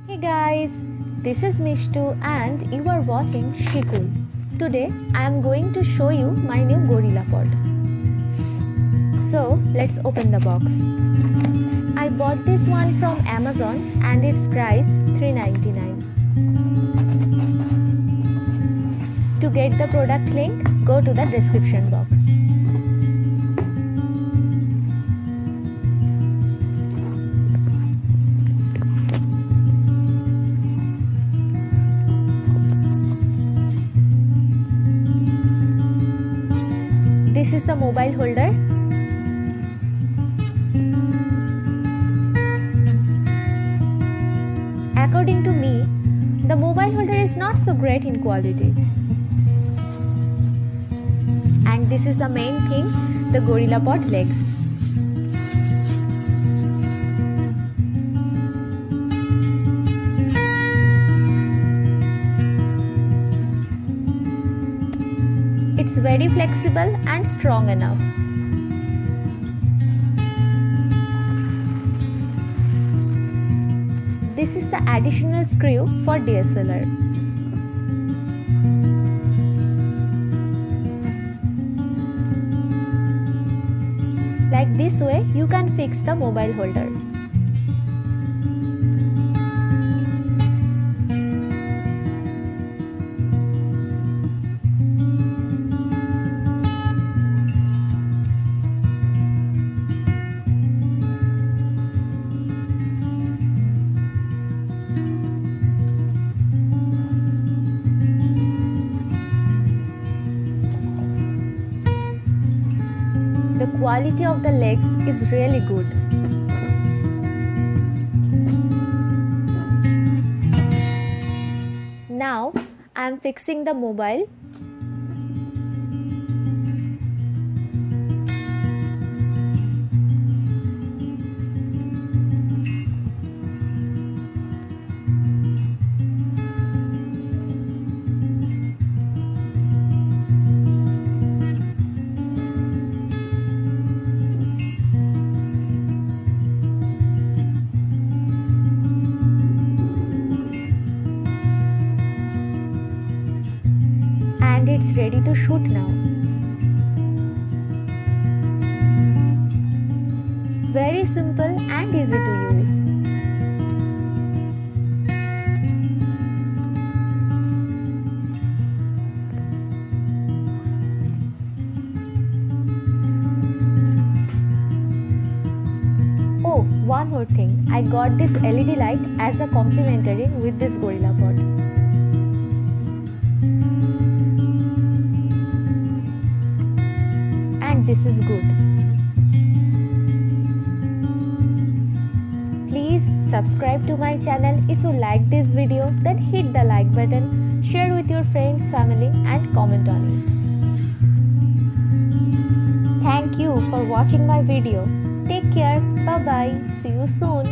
Hey guys, this is Mishtu and you are watching Shikul. Today I am going to show you my new Gorillapod. So let's open the box. I bought this one from Amazon and its price $3.99. To get the product link, go to the description box. This is the mobile holder. According to me, the mobile holder is not so great in quality. And this is the main thing, the Gorillapod legs. It's very flexible and strong enough. This is the additional screw for DSLR. Like this way, you can fix the mobile holder. The quality of the legs is really good. Now I am fixing the mobile. And it's ready to shoot now. Very simple and easy to use. Oh, one more thing. I got this LED light as a complimentary with this Gorillapod. And this is good. Please subscribe to my channel if you like this video, then hit the like button, share with your friends, family and comment on it. Thank you for watching my video. Take care. Bye bye. See you soon.